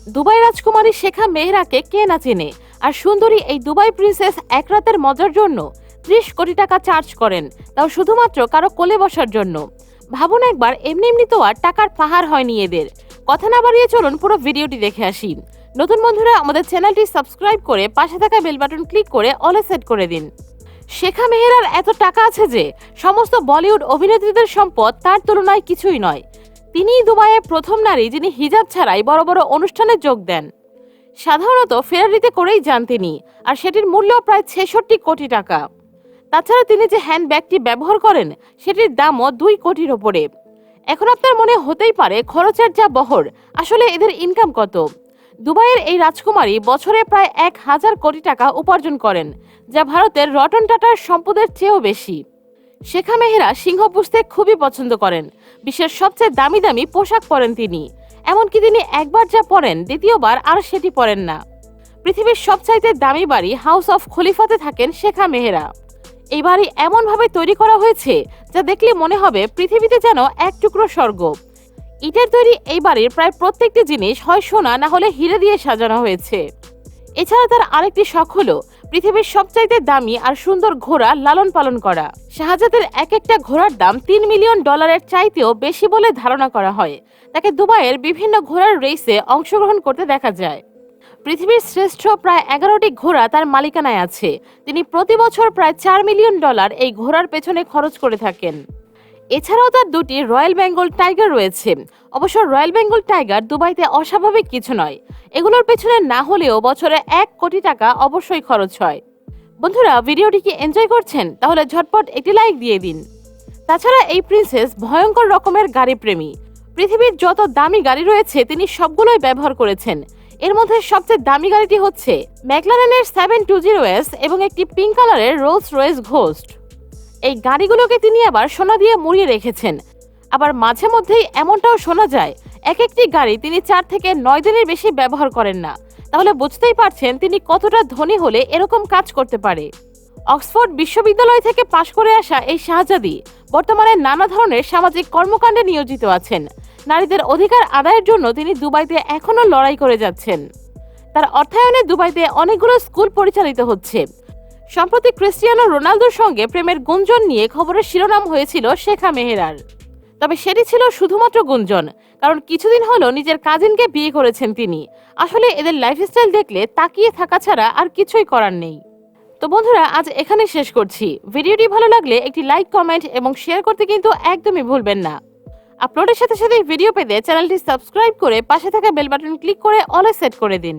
Dubai রাজকুমারী শেখা মেহরাকে কে না চেনে। আর সুন্দরী এই দুবাই প্রিন্সেস এক রাতের মজার জন্য 30 কোটি টাকা চার্জ করেন, তাও শুধুমাত্র কারো কোলে বসার জন্য। ভাবুন একবার, এমনি এমনি তো আর টাকার পাহাড় হয়নি এদের। কথা না বাড়িয়ে চলুন পুরো ভিডিওটি দেখে আসি। নতুন বন্ধুরা আমাদের চ্যানেলটি সাবস্ক্রাইব করে পাশে থাকা বেল বাটন ক্লিক করে অলে সেট করে দিন। শেখা মেহরার এত টাকা আছে যে সমস্ত বলিউড অভিনেত্রীদের সম্পদ তার তুলনায় কিছুই নয়। তিনিই দুবাইয়ের প্রথম নারী যিনি হিজাব ছাড়াই বড় বড় অনুষ্ঠানে যোগ দেন। সাধারণত ফেরারিতে করেই যান তিনি, আর সেটির মূল্য প্রায় 66 কোটি টাকা। তাছাড়া তিনি যে হ্যান্ডব্যাগটি ব্যবহার করেন সেটির দামও 2 কোটির ওপরে। এখন আপনার মনে হতেই পারে খরচের যা বহর, আসলে এদের ইনকাম কত। দুবাইয়ের এই রাজকুমারী বছরে প্রায় 1000 কোটি টাকা উপার্জন করেন, যা ভারতের রতন টাটার সম্পদের চেয়েও বেশি। শেখা মেহরা সিংহ পুষতে খুবই পছন্দ করেন। বিশ্বের সবচেয়ে দামি দামি পোশাক পরেন তিনি, এমনকি তিনি একবার যা পরেন দ্বিতীয়বার আর সেটি পরেন না। পৃথিবীর সবচাইতে দামি বাড়ি হাউস অফ খলিফাতে থাকেন শেখা মেহরা। এই বাড়ি এমনভাবে তৈরি করা হয়েছে যা দেখলে মনে হবে পৃথিবীতে যেন এক টুকরো স্বর্গ। ইটের তৈরি এই বাড়ির প্রায় প্রত্যেকটি জিনিস হয় সোনা না হলে হিরে দিয়ে সাজানো হয়েছে। এছাড়া তার আরেকটি শখ হলো পৃথিবীর সবচাইতে দামি আর সুন্দর ঘোড়া লালন পালন করা। শাহজাদের এক একটা ঘোড়ার দাম $3 মিলিয়ন চাইতেও বেশি বলে ধারণা করা হয়। তাকে দুবাইয়ের বিভিন্ন ঘোড়ার রেসে অংশগ্রহণ করতে দেখা যায়। পৃথিবীর শ্রেষ্ঠ প্রায় 11টি ঘোড়া তার মালিকানায় আছে। তিনি প্রতি বছর প্রায় $4 মিলিয়ন এই ঘোড়ার পেছনে খরচ করে থাকেন। এছাড়াও তার 2টি রয়্যাল বেঙ্গল টাইগার রয়েছে। অবশ্য রয়্যাল বেঙ্গল টাইগার দুবাইতে অস্বাভাবিক কিছু নয়, এগুলোর পেছনে না হলেও বছরে 1 কোটি টাকা অবশ্যই খরচ হয়। বন্ধুরা, ভিডিওটি কি এনজয় করছেন? তাহলে ঝটপট একটি লাইক দিয়ে দিন। তাছাড়া এই প্রিন্সেস ভয়ঙ্কর রকমের গাড়ি প্রেমী। পৃথিবীর যত দামি গাড়ি রয়েছে তিনি সবগুলোই ব্যবহার করেছেন। এর মধ্যে সবচেয়ে দামি গাড়িটি হচ্ছে ম্যাকলারেনের 720S এবং একটি পিঙ্ক কালারের রোলস রয়েস ঘোস্ট। এই গাড়িগুলোকে তিনি আবার সোনা দিয়ে মুড়িয়ে রেখেছেন। আবার মাঝে মধ্যেই এমনটাও শোনা যায় এক একটি গাড়ি তিনি 4 থেকে 9 দিনের বেশি ব্যবহার করেন না। তাহলে বুঝতেই পারছেন তিনি কতটা ধনী হলে এরকম কাজ করতে পারে। অক্সফোর্ড বিশ্ববিদ্যালয় থেকে পাশ করে আসা এই শাহজাদি বর্তমানে নানা ধরনের সামাজিক কর্মকাণ্ডে নিয়োজিত আছেন। নারীদের অধিকার আদায়ের জন্য তিনি দুবাইতে এখনো লড়াই করে যাচ্ছেন। তার অর্থায়নে দুবাইতে অনেকগুলো স্কুল পরিচালিত হচ্ছে। সম্প্রতি ক্রিস্টিয়ানো রোনালদোর সঙ্গে প্রেমের গুঞ্জন নিয়ে খবরের শিরোনাম হয়েছিল শেখা মেহরার। তবে সেটি ছিল শুধুমাত্র গুঞ্জন, কারণ কিছুদিন হলো নিজের কাজিনকে বিয়ে করেছেন তিনি। আসলে এদের লাইফস্টাইল দেখলে তাকিয়ে থাকা ছাড়া আর কিছুই করার নেই। তো বন্ধুরা, আজ এখানে শেষ করছি। ভিডিওটি ভালো লাগলে একটি লাইক, কমেন্ট এবং শেয়ার করতে কিন্তু একদমই ভুলবেন না। আপলোডের সাথে সাথে ভিডিও পেতে চ্যানেলটি সাবস্ক্রাইব করে পাশে থাকা বেল বাটন ক্লিক করে অলে সেট করে দিন।